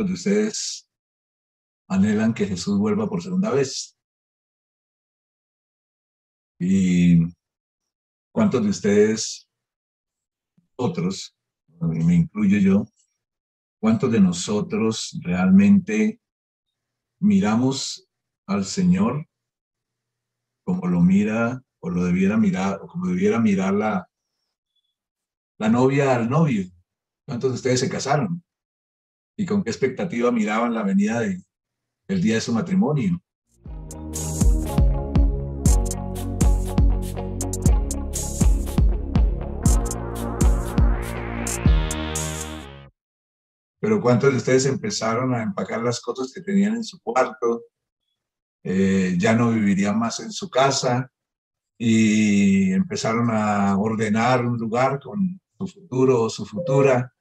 de ustedes anhelan que Jesús vuelva por segunda vez? ¿Y cuántos de ustedes, otros, y me incluyo yo, cuántos de nosotros realmente miramos al Señor como lo mira o lo debiera mirar, o como debiera mirar la novia al novio? ¿Cuántos de ustedes se casaron? ¿Y con qué expectativa miraban la venida del día de su matrimonio? Pero ¿cuántos de ustedes empezaron a empacar las cosas que tenían en su cuarto? Ya no vivirían más en su casa y empezaron a ordenar un lugar con su futuro o su futura,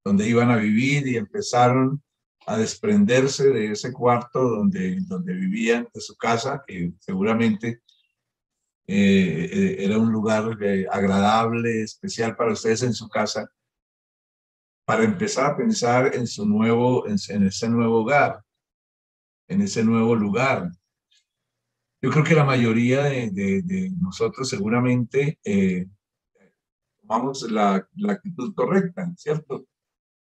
donde iban a vivir, y empezaron a desprenderse de ese cuarto donde vivían, de su casa, que seguramente era un lugar agradable, especial para ustedes en su casa, para empezar a pensar en en ese nuevo hogar, en ese nuevo lugar. Yo creo que la mayoría de nosotros seguramente tomamos la actitud correcta, ¿cierto?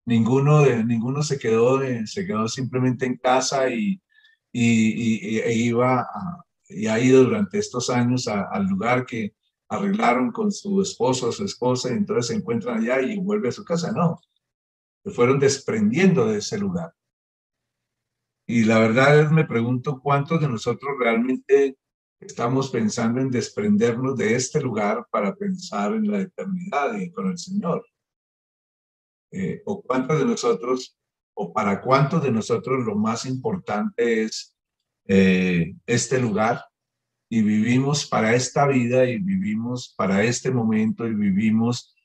Ninguno se quedó simplemente en casa y ha ido durante estos años al lugar que arreglaron con su esposo o su esposa, y entonces se encuentran allá y vuelve a su casa. No, se fueron desprendiendo de ese lugar. Y la verdad es, me pregunto cuántos de nosotros realmente estamos pensando en desprendernos de este lugar para pensar en la eternidad y con el Señor. O cuántos de nosotros, o para cuántos de nosotros lo más importante es este lugar, y vivimos para esta vida, y vivimos para este momento, y vivimos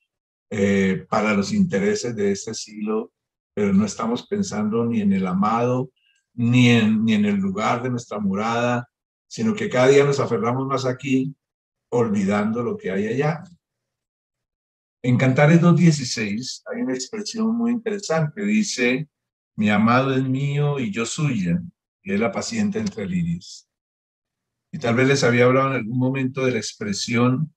para los intereses de este siglo, pero no estamos pensando ni en el amado, ni en el lugar de nuestra morada, sino que cada día nos aferramos más aquí, olvidando lo que hay allá. En Cantares 2:16 hay una expresión muy interesante. Dice: mi amado es mío y yo suya, y él apacienta entre lirios. Y tal vez les había hablado en algún momento de la expresión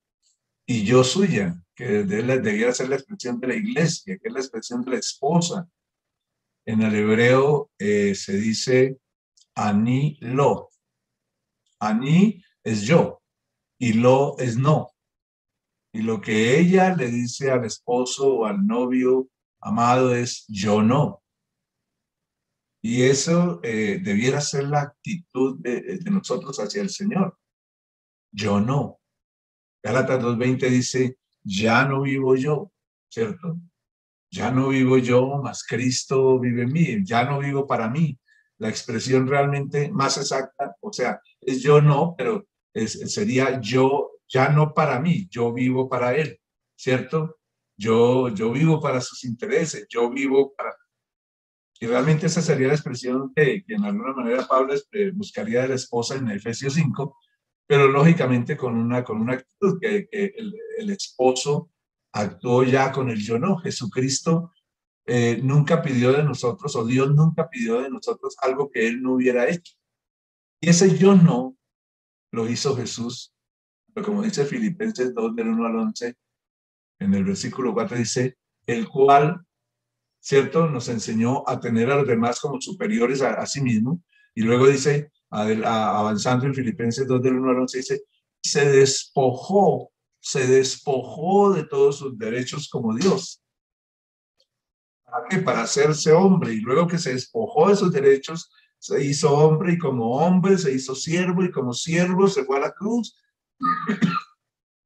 y yo suya, que debiera ser la expresión de la iglesia, que es la expresión de la esposa. En el hebreo se dice ani lo. Ani es yo y lo es no. Y lo que ella le dice al esposo o al novio amado es yo no. Y eso debiera ser la actitud de nosotros hacia el Señor. Yo no. Gálatas 2:20 dice, ya no vivo yo, ¿cierto? Ya no vivo yo, mas Cristo vive en mí. Ya no vivo para mí. La expresión realmente más exacta, o sea, es yo no, pero sería yo ya no para mí, yo vivo para Él, ¿cierto? Yo vivo para sus intereses, yo vivo para... Y realmente esa sería la expresión que en alguna manera Pablo buscaría de la esposa en Efesios 5, pero lógicamente con una actitud que el esposo actuó ya con el yo no. Jesucristo nunca pidió de nosotros, o Dios nunca pidió de nosotros algo que Él no hubiera hecho. Y ese yo no lo hizo Jesús, pero como dice Filipenses 2, del 1 al 11, en el versículo 4 dice, el cual, ¿cierto?, nos enseñó a tener a los demás como superiores a sí mismo. Y luego dice, avanzando en Filipenses 2, del 1 al 11, dice, se despojó de todos sus derechos como Dios. ¿Para qué? Para hacerse hombre. Y luego que se despojó de sus derechos, se hizo hombre, y como hombre se hizo siervo, y como siervo se fue a la cruz,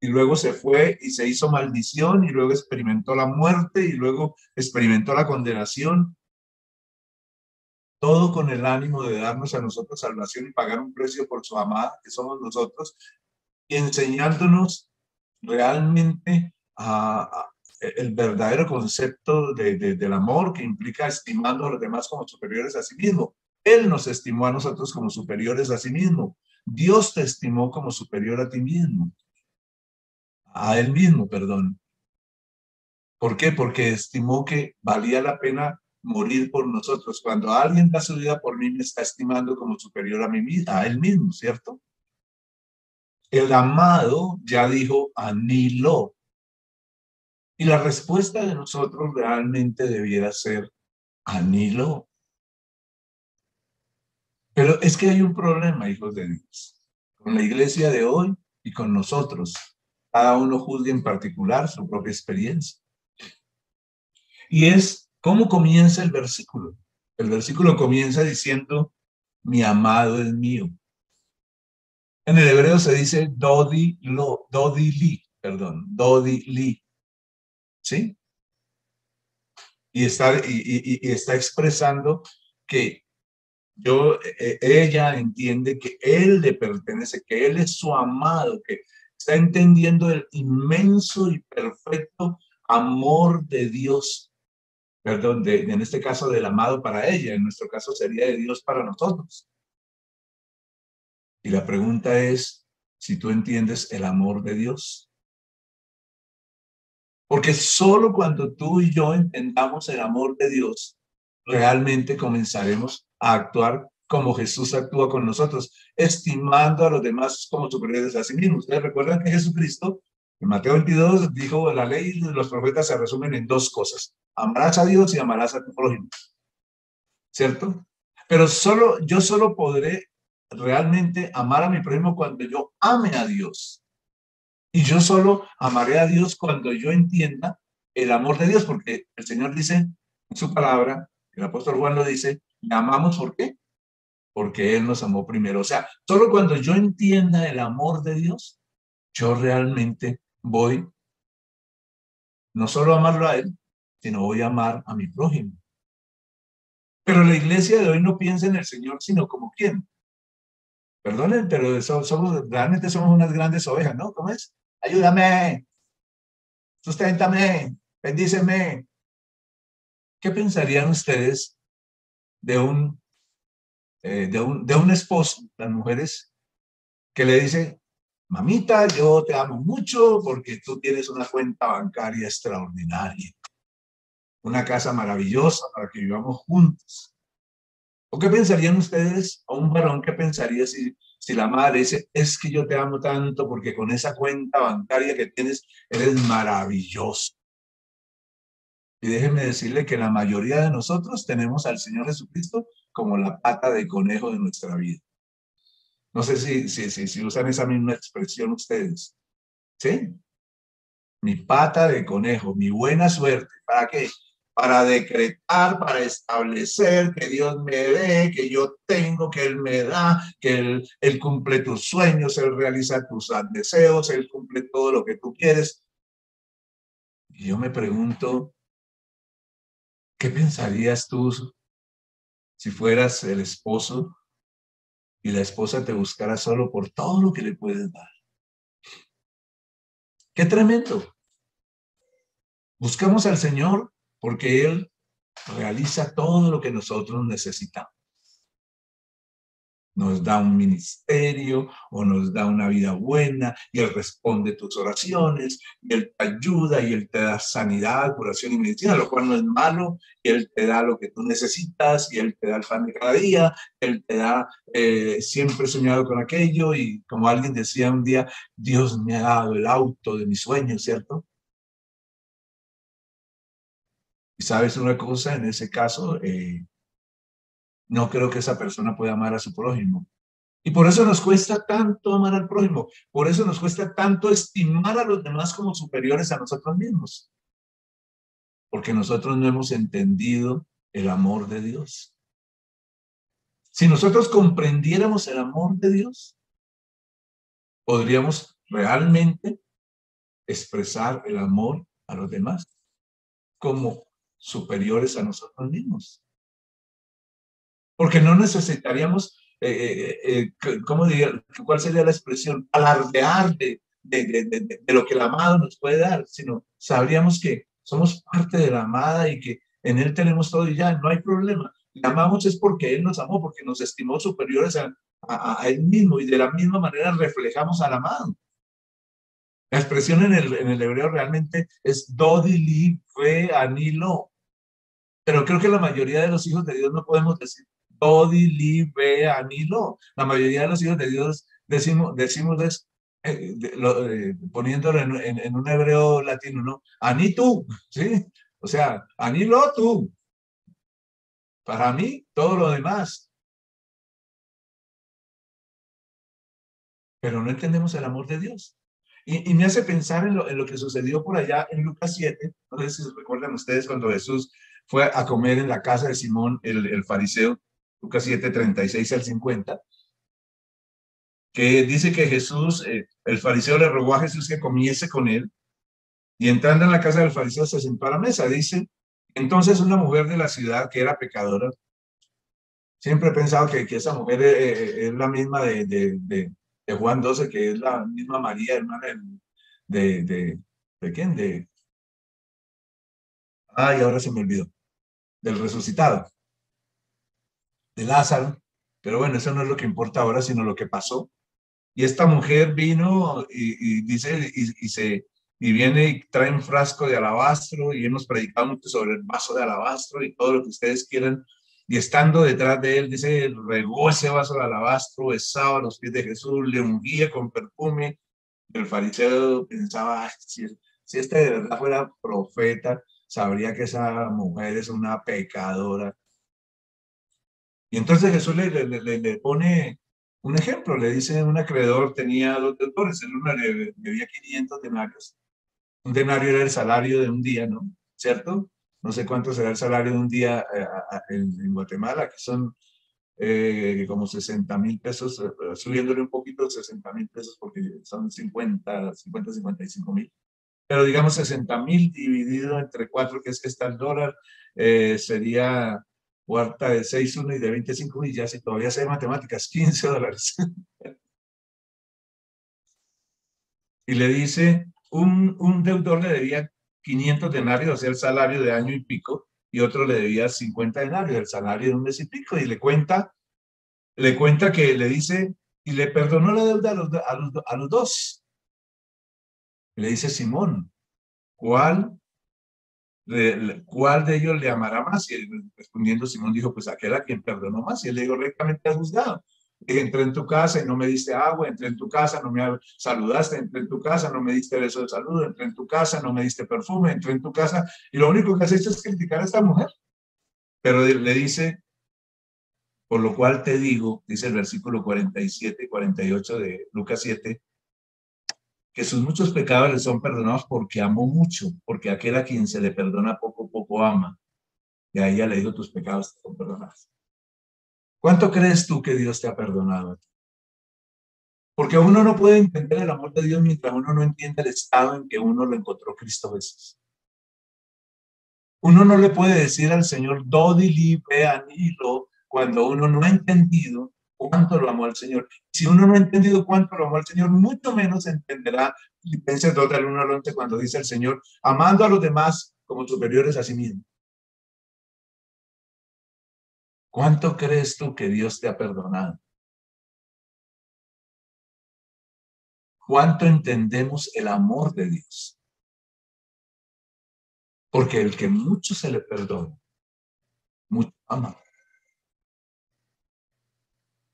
y luego se fue y se hizo maldición, y luego experimentó la muerte, y luego experimentó la condenación, todo con el ánimo de darnos a nosotros salvación y pagar un precio por su amada, que somos nosotros, y enseñándonos realmente el verdadero concepto del amor, que implica estimando a los demás como superiores a sí mismo. Él nos estimó a nosotros como superiores a sí mismo. Dios te estimó como superior a ti mismo, a él mismo, perdón. ¿Por qué? Porque estimó que valía la pena morir por nosotros. Cuando alguien da su vida por mí, me está estimando como superior a mí mismo, a él mismo, ¿cierto? El amado ya dijo, anhelo. Y la respuesta de nosotros realmente debiera ser, anhelo. Pero es que hay un problema, hijos de Dios, con la iglesia de hoy y con nosotros. Cada uno juzga en particular su propia experiencia. Y es cómo comienza el versículo. El versículo comienza diciendo, mi amado es mío. En el hebreo se dice dodi li, ¿sí? Y está expresando que ella entiende que él le pertenece, que él es su amado, que está entendiendo el inmenso y perfecto amor de Dios, perdón, en este caso del amado para ella, en nuestro caso sería de Dios para nosotros. Y la pregunta es si tú entiendes el amor de Dios. Porque solo cuando tú y yo entendamos el amor de Dios, realmente comenzaremos a actuar como Jesús actúa con nosotros, estimando a los demás como superiores a sí mismos. Ustedes recuerdan que Jesucristo, en Mateo 22, dijo, la ley y los profetas se resumen en dos cosas: amarás a Dios y amarás a tu prójimo, ¿cierto? Pero yo solo podré realmente amar a mi prójimo cuando yo ame a Dios. Y yo solo amaré a Dios cuando yo entienda el amor de Dios, porque el Señor dice en su palabra, el apóstol Juan lo dice, le amamos ¿por qué? Porque Él nos amó primero. O sea, solo cuando yo entienda el amor de Dios, yo realmente voy no solo a amarlo a Él, sino voy a amar a mi prójimo. Pero la iglesia de hoy no piensa en el Señor, sino como quién. Perdonen, pero realmente somos unas grandes ovejas, ¿no? ¿Cómo es? Ayúdame, susténtame, bendíceme. ¿Qué pensarían ustedes de un esposo, las mujeres, que le dice, mamita, yo te amo mucho porque tú tienes una cuenta bancaria extraordinaria, una casa maravillosa para que vivamos juntos? ¿O qué pensarían ustedes, a un varón, qué pensaría si la madre dice, es que yo te amo tanto porque con esa cuenta bancaria que tienes, eres maravilloso? Y déjenme decirle que la mayoría de nosotros tenemos al Señor Jesucristo como la pata de conejo de nuestra vida. No sé si usan esa misma expresión ustedes. ¿Sí? Mi pata de conejo, mi buena suerte. ¿Para qué? Para decretar, para establecer que Dios me dé, que yo tengo, que Él me da, que Él cumple tus sueños, Él realiza tus deseos, Él cumple todo lo que tú quieres. Y yo me pregunto, ¿qué pensarías tú si fueras el esposo y la esposa te buscara solo por todo lo que le puedes dar? ¡Qué tremendo! Buscamos al Señor porque Él realiza todo lo que nosotros necesitamos. Nos da un ministerio o nos da una vida buena y Él responde tus oraciones y Él te ayuda y Él te da sanidad, curación y medicina, lo cual no es malo. Y Él te da lo que tú necesitas y Él te da el pan de cada día. Él te da, siempre he soñado con aquello, y como alguien decía un día, Dios me ha dado el auto de mis sueños, ¿cierto? Y sabes una cosa, en ese caso, no creo que esa persona pueda amar a su prójimo. Y por eso nos cuesta tanto amar al prójimo, por eso nos cuesta tanto estimar a los demás como superiores a nosotros mismos, porque nosotros no hemos entendido el amor de Dios. Si nosotros comprendiéramos el amor de Dios, podríamos realmente expresar el amor a los demás como superiores a nosotros mismos. Porque no necesitaríamos, ¿cómo diría? ¿Cuál sería la expresión? Alardear de lo que el amado nos puede dar, sino sabríamos que somos parte de la amada y que en Él tenemos todo y ya, no hay problema. Le amamos es porque Él nos amó, porque nos estimó superiores a Él mismo, y de la misma manera reflejamos al amado. La expresión en el hebreo realmente es dodi li re anilo. Pero creo que la mayoría de los hijos de Dios no podemos decir Dodi, Li, Bea, ni Lo. La mayoría de los hijos de Dios decimos poniéndolo en un hebreo latino, ¿no? Ani tú, ¿sí? O sea, Ani Lo tú. Para mí, todo lo demás. Pero no entendemos el amor de Dios. Y me hace pensar en lo que sucedió por allá en Lucas 7. No sé si se recuerdan ustedes cuando Jesús fue a comer en la casa de Simón, el fariseo, Lucas 7, 36 al 50, que dice que Jesús, el fariseo le rogó a Jesús que comiese con él, y entrando en la casa del fariseo se sentó a la mesa. Dice, entonces una mujer de la ciudad que era pecadora, siempre he pensado que esa mujer es la misma de Juan 12, que es la misma María, hermana de, de, ¿de quién? Ay, ahora se me olvidó, del resucitado, de Lázaro. Pero bueno, eso no es lo que importa ahora, sino lo que pasó. Y esta mujer vino y dice, y viene y trae un frasco de alabastro, y hemos predicado mucho sobre el vaso de alabastro y todo lo que ustedes quieran. Y estando detrás de él, dice, regó ese vaso de alabastro, besaba los pies de Jesús, le ungía con perfume. El fariseo pensaba, "Ay, si este de verdad fuera profeta, sabría que esa mujer es una pecadora". Y entonces Jesús le pone un ejemplo, le dice, un acreedor tenía dos deudores, el uno le debía 500 denarios. Un denario era el salario de un día, ¿no? ¿Cierto? No sé cuánto será el salario de un día en Guatemala, que son como 60,000 pesos, subiéndole un poquito, 60,000 pesos, porque son 55,000. Pero digamos 60,000 dividido entre 4, que es que está el dólar, sería cuarta de 6,1 y de 25, y ya si todavía sé matemáticas, $15. Y le dice, un deudor le debía 500 denarios, o sea, el salario de año y pico, y otro le debía 50 denarios, el salario de un mes y pico, y le cuenta que le dice, y le perdonó la deuda a los dos. Le dice, Simón, ¿cuál ¿cuál de ellos le amará más? Y respondiendo Simón dijo, pues aquel a quien perdonó más. Y él le dijo, rectamente has juzgado. Entré en tu casa y no me diste agua, entré en tu casa, no me saludaste, entré en tu casa, no me diste beso de saludo, entré en tu casa, no me diste perfume, entré en tu casa, y lo único que has hecho es criticar a esta mujer. Pero le dice, por lo cual te digo, dice el versículo 47 y 48 de Lucas 7, que sus muchos pecados le son perdonados porque amó mucho, porque aquel a quien se le perdona poco, poco ama. Y a ella le dijo, tus pecados te son perdonados. ¿Cuánto crees tú que Dios te ha perdonado? Porque uno no puede entender el amor de Dios mientras uno no entiende el estado en que uno lo encontró Cristo Jesús. Uno no le puede decir al Señor, Dodili, veanilo, cuando uno no ha entendido cuánto lo amó al Señor. Si uno no ha entendido cuánto lo amó al Señor, mucho menos entenderá Filipenses 2 del 1 al 11 cuando dice el Señor, amando a los demás como superiores a sí mismo. ¿Cuánto crees tú que Dios te ha perdonado? ¿Cuánto entendemos el amor de Dios? Porque el que mucho se le perdona, mucho ama.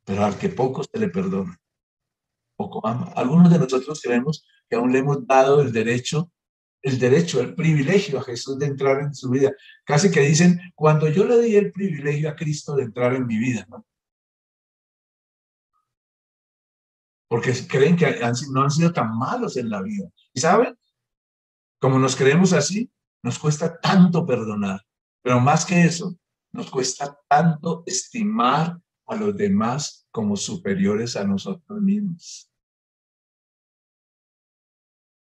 Pero al que poco se le perdona, poco ama. Algunos de nosotros creemos que aún le hemos dado el privilegio a Jesús de entrar en su vida. Casi que dicen, cuando yo le di el privilegio a Cristo de entrar en mi vida, ¿no? Porque creen que no han sido tan malos en la vida. Y saben, como nos creemos así, nos cuesta tanto perdonar. Pero más que eso, nos cuesta tanto estimar a los demás como superiores a nosotros mismos.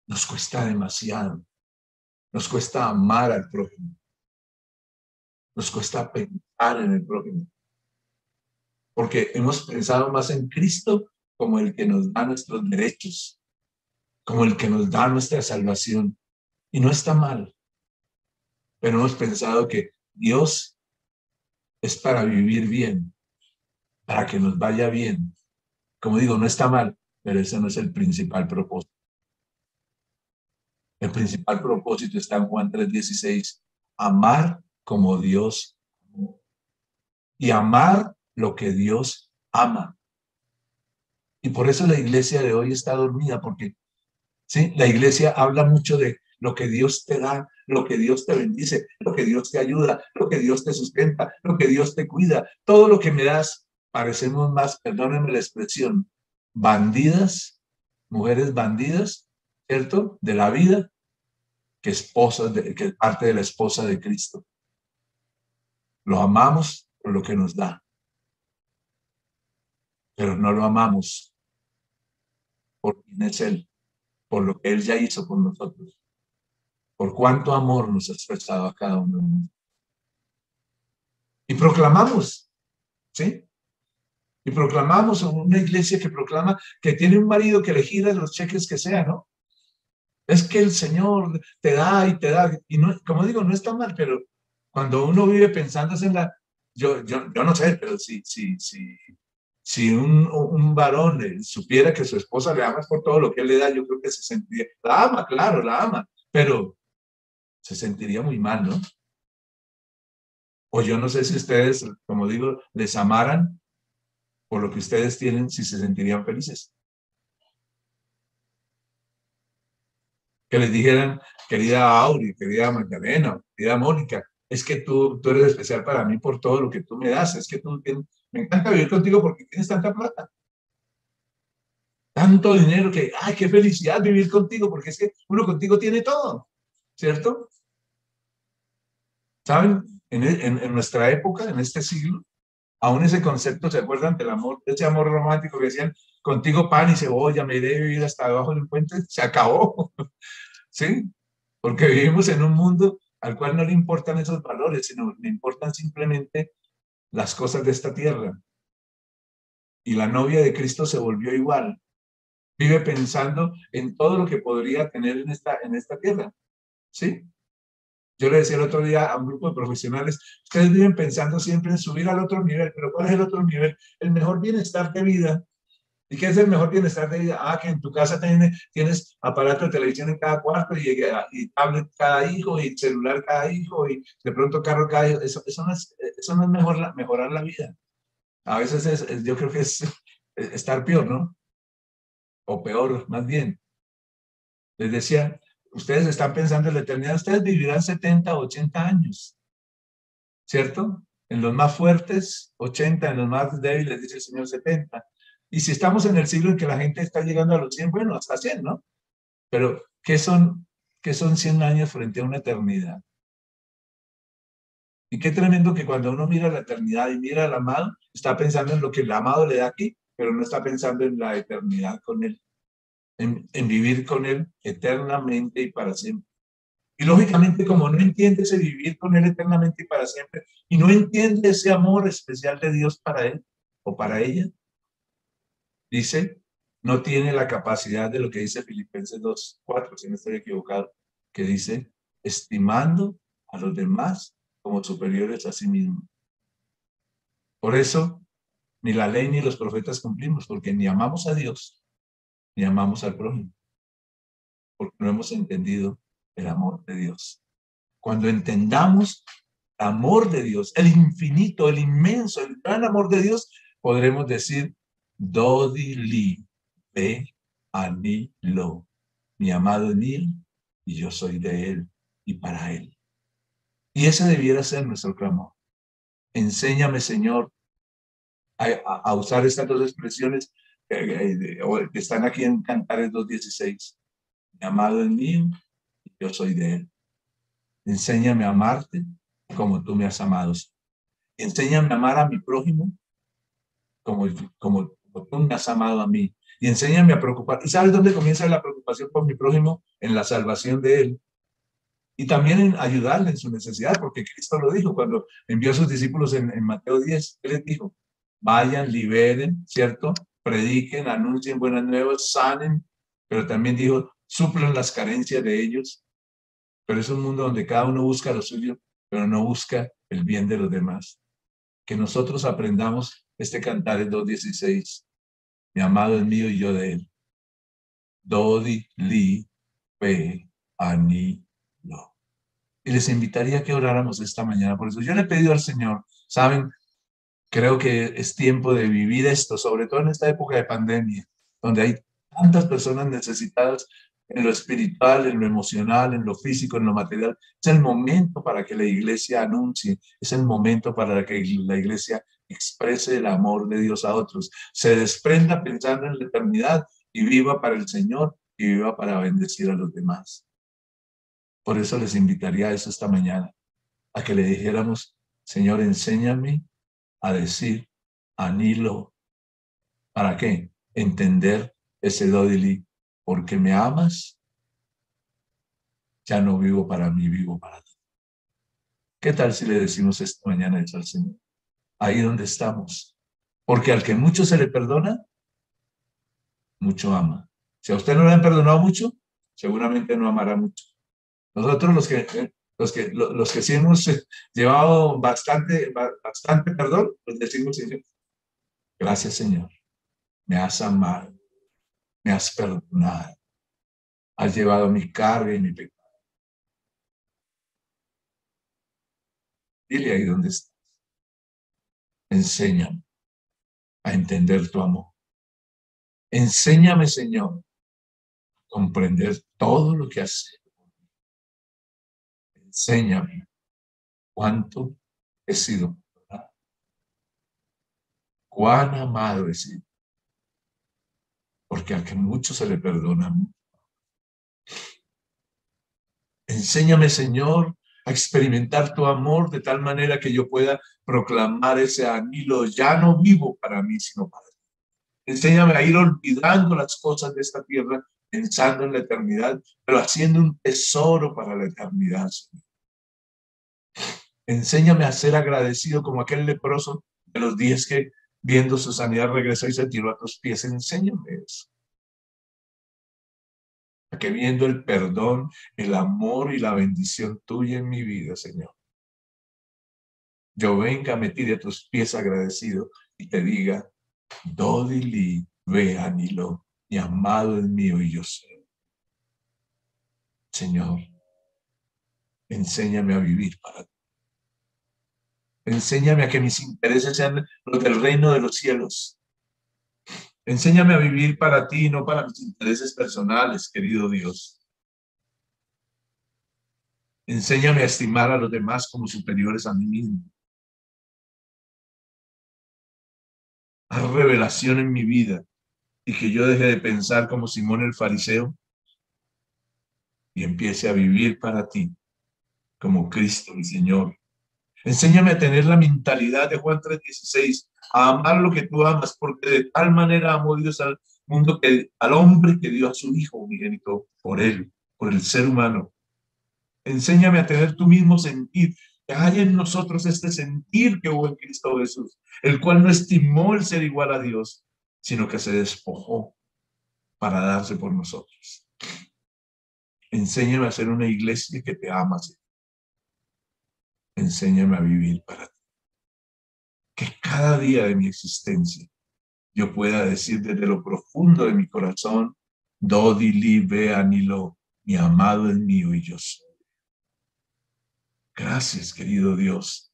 Nos cuesta demasiado. Nos cuesta amar al prójimo. Nos cuesta pensar en el prójimo. Porque hemos pensado más en Cristo como el que nos da nuestros derechos, como el que nos da nuestra salvación. Y no está mal, pero hemos pensado que Dios es para vivir bien, para que nos vaya bien. Como digo, no está mal, pero ese no es el principal propósito. El principal propósito está en Juan 3:16, amar como Dios amó, y amar lo que Dios ama. Y por eso la iglesia de hoy está dormida, porque ¿sí? La iglesia habla mucho de lo que Dios te da, lo que Dios te bendice, lo que Dios te ayuda, lo que Dios te sustenta, lo que Dios te cuida. Todo lo que me das, parecemos más, perdónenme la expresión, bandidas, mujeres bandidas, ¿cierto? De la vida, que esposas, que parte de la esposa de Cristo. Lo amamos por lo que nos da, pero no lo amamos por quién es Él, por lo que Él ya hizo por nosotros, por cuánto amor nos ha expresado a cada uno de nosotros. Y proclamamos, ¿sí? Y proclamamos una iglesia que proclama que tiene un marido que le gira los cheques que sea, ¿no? Es que el Señor te da y te da. Y no, como digo, no está mal, pero cuando uno vive pensando en la... Yo no sé, pero si un varón supiera que su esposa le ama por todo lo que él le da, yo creo que se sentiría... La ama, claro, la ama, pero se sentiría muy mal, ¿no? O yo no sé si ustedes, como digo, les amaran por lo que ustedes tienen, si se sentirían felices. Que les dijeran, querida Auri, querida Magdalena, querida Mónica, es que tú eres especial para mí por todo lo que tú me das, es que me encanta vivir contigo porque tienes tanta plata, tanto dinero que, ay, qué felicidad vivir contigo, porque es que uno contigo tiene todo, ¿cierto? ¿Saben? En nuestra época, en este siglo, aún ese concepto, ¿se acuerdan del amor, ese amor romántico que decían, contigo pan y cebolla, me iré a vivir hasta debajo del puente? Se acabó, ¿sí? Porque vivimos en un mundo al cual no le importan esos valores, sino le importan simplemente las cosas de esta tierra. Y la novia de Cristo se volvió igual. Vive pensando en todo lo que podría tener en esta tierra, ¿sí? Yo le decía el otro día a un grupo de profesionales, ustedes viven pensando siempre en subir al otro nivel, pero ¿cuál es el otro nivel? El mejor bienestar de vida. ¿Y qué es el mejor bienestar de vida? Ah, que en tu casa tienes aparato de televisión en cada cuarto y tablet cada hijo y celular cada hijo y de pronto carro cada hijo. Eso no es mejorar la vida. A veces yo creo que es estar peor, ¿no? O peor, más bien. Les decía, ustedes están pensando en la eternidad, ustedes vivirán 70 o 80 años, ¿cierto? En los más fuertes, 80, en los más débiles, dice el Señor, 70. Y si estamos en el siglo en que la gente está llegando a los 100, bueno, hasta 100, ¿no? Pero, qué son 100 años frente a una eternidad? Y qué tremendo que cuando uno mira la eternidad y mira al amado, está pensando en lo que el amado le da aquí, pero no está pensando en la eternidad con él, en vivir con él eternamente y para siempre. Y lógicamente, como no entiende ese vivir con él eternamente y para siempre, y no entiende ese amor especial de Dios para él o para ella, dice, no tiene la capacidad de lo que dice Filipenses 2:4, si no estoy equivocado, que dice, estimando a los demás como superiores a sí mismo. Por eso, ni la ley ni los profetas cumplimos, porque ni amamos a Dios, ni amamos al prójimo, porque no hemos entendido el amor de Dios. Cuando entendamos el amor de Dios, el infinito, el inmenso, el gran amor de Dios, podremos decir, Dodi li, ve ani lo. Mi amado es mío y yo soy de él y para él. Y ese debiera ser nuestro clamor. Enséñame, Señor, a usar estas dos expresiones que están aquí en Cantares 2:16. Mi amado es mío y yo soy de él. Enséñame a amarte como tú me has amado. Enséñame a amar a mi prójimo como, como tú me has amado a mí. Y enséñame a preocupar. ¿Y sabes dónde comienza la preocupación por mi prójimo? En la salvación de él. Y también en ayudarle en su necesidad, porque Cristo lo dijo cuando envió a sus discípulos en Mateo 10. ¿Qué les dijo? Vayan, liberen, ¿cierto? Prediquen, anuncien buenas nuevas, sanen, pero también dijo, suplan las carencias de ellos. Pero es un mundo donde cada uno busca lo suyo, pero no busca el bien de los demás. Que nosotros aprendamos este Cantares 2:16. Mi amado es mío y yo de él. Dodi li pe ani lo. Y les invitaría a que oráramos esta mañana. Por eso yo le he pedido al Señor, ¿saben? Creo que es tiempo de vivir esto, sobre todo en esta época de pandemia, donde hay tantas personas necesitadas en lo espiritual, en lo emocional, en lo físico, en lo material. Es el momento para que la iglesia anuncie, es el momento para que la iglesia exprese el amor de Dios a otros, se desprenda pensando en la eternidad y viva para el Señor y viva para bendecir a los demás. Por eso les invitaría a eso esta mañana, a que le dijéramos, Señor, enséñame a decir, anhelo, ¿para qué? Entender ese dodili, porque me amas, ya no vivo para mí, vivo para ti. ¿Qué tal si le decimos esta mañana eso al Señor? Ahí donde estamos. Porque al que mucho se le perdona, mucho ama. Si a usted no le han perdonado mucho, seguramente no amará mucho. Nosotros los que sí hemos llevado bastante perdón, pues decimos, Señor, gracias Señor, me has amado, me has perdonado, has llevado mi carga y mi pecado. Dile ahí donde estás. Enséñame a entender tu amor. Enséñame, Señor, a comprender todo lo que has hecho. Enséñame cuánto he sido perdonado, cuán amado he sido, porque al que mucho se le perdona. Enséñame, Señor, a experimentar tu amor de tal manera que yo pueda proclamar ese anhelo. Ya no vivo para mí, sino para ti. Enséñame a ir olvidando las cosas de esta tierra, pensando en la eternidad, pero haciendo un tesoro para la eternidad, Señor. Enséñame a ser agradecido como aquel leproso de los 10 que, viendo su sanidad, regresó y se tiró a tus pies. Enséñame eso. A que viendo el perdón, el amor y la bendición tuya en mi vida, Señor, yo venga, me tire a tus pies agradecido y te diga, Dodili, ve, Anilo, mi amado es mío y yo sé. Señor, enséñame a vivir para ti. Enséñame a que mis intereses sean los del reino de los cielos. Enséñame a vivir para ti, no para mis intereses personales, querido Dios. Enséñame a estimar a los demás como superiores a mí mismo. Haz revelación en mi vida y que yo deje de pensar como Simón el fariseo y empiece a vivir para ti como Cristo, mi Señor. Enséñame a tener la mentalidad de Juan 3:16, a amar lo que tú amas, porque de tal manera amó Dios al mundo, que al hombre que dio a su Hijo unigénito por él, por el ser humano. Enséñame a tener tu mismo sentir, que haya en nosotros este sentir que hubo en Cristo Jesús, el cual no estimó el ser igual a Dios, sino que se despojó para darse por nosotros. Enséñame a ser una iglesia que te ama, Señor. Enséñame a vivir para ti. Que cada día de mi existencia yo pueda decir desde lo profundo de mi corazón, Dodi li ve anilo, mi amado es mío y yo soy. Gracias, querido Dios.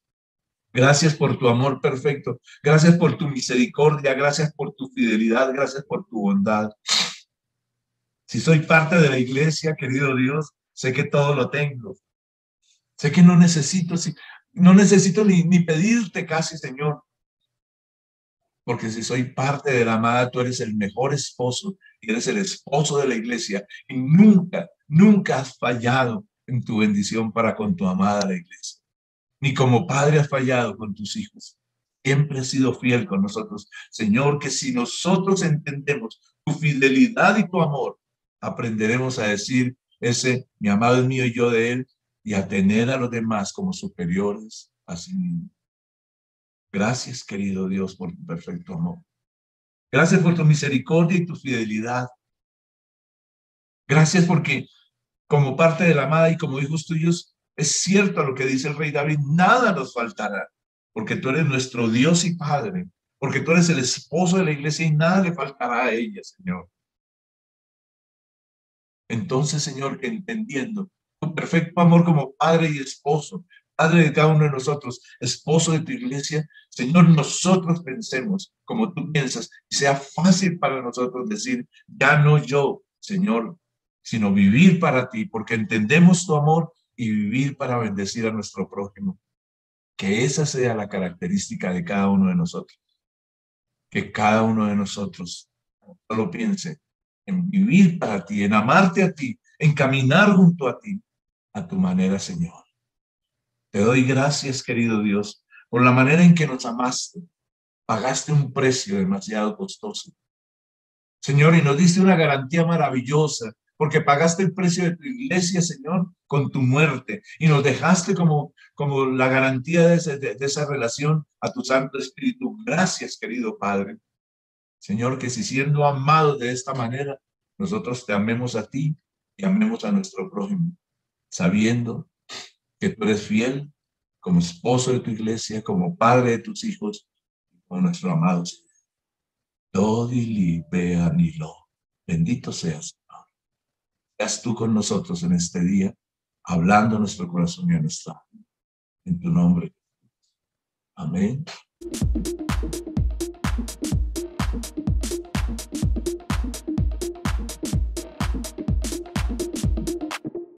Gracias por tu amor perfecto. Gracias por tu misericordia. Gracias por tu fidelidad. Gracias por tu bondad. Si soy parte de la iglesia, querido Dios, sé que todo lo tengo. Sé que no necesito ni pedirte casi, Señor. Porque si soy parte de la amada, tú eres el mejor esposo y eres el esposo de la iglesia. Y nunca has fallado en tu bendición para con tu amada la iglesia. Ni como padre has fallado con tus hijos. Siempre has sido fiel con nosotros. Señor, que si nosotros entendemos tu fidelidad y tu amor, aprenderemos a decir ese, mi amado es mío y yo de él, y a tener a los demás como superiores a sí mismo. Gracias, querido Dios, por tu perfecto amor. Gracias por tu misericordia y tu fidelidad. Gracias porque como parte de la amada y como hijos tuyos, es cierto lo que dice el rey David, nada nos faltará, porque tú eres nuestro Dios y Padre, porque tú eres el esposo de la iglesia y nada le faltará a ella, Señor. Entonces, Señor, que entendiendo perfecto amor como padre y esposo, padre de cada uno de nosotros, esposo de tu iglesia, Señor, nosotros pensemos como tú piensas y sea fácil para nosotros decir, ya no yo, Señor, sino vivir para ti, porque entendemos tu amor y vivir para bendecir a nuestro prójimo. Que esa sea la característica de cada uno de nosotros. Que cada uno de nosotros solo piense en vivir para ti, en amarte a ti, en caminar junto a ti, a tu manera, Señor. Te doy gracias, querido Dios, por la manera en que nos amaste. Pagaste un precio demasiado costoso, Señor, y nos diste una garantía maravillosa, porque pagaste el precio de tu iglesia, Señor, con tu muerte, y nos dejaste como la garantía de esa relación a tu Santo Espíritu. Gracias, querido Padre. Señor, que si siendo amados de esta manera, nosotros te amemos a ti y amemos a nuestro prójimo, sabiendo que tú eres fiel como esposo de tu iglesia, como padre de tus hijos, como nuestro amado Señor. Dodili Beanilo. Bendito seas, Señor. Seas tú con nosotros en este día, hablando a nuestro corazón y a nuestra alma. En tu nombre. Amén.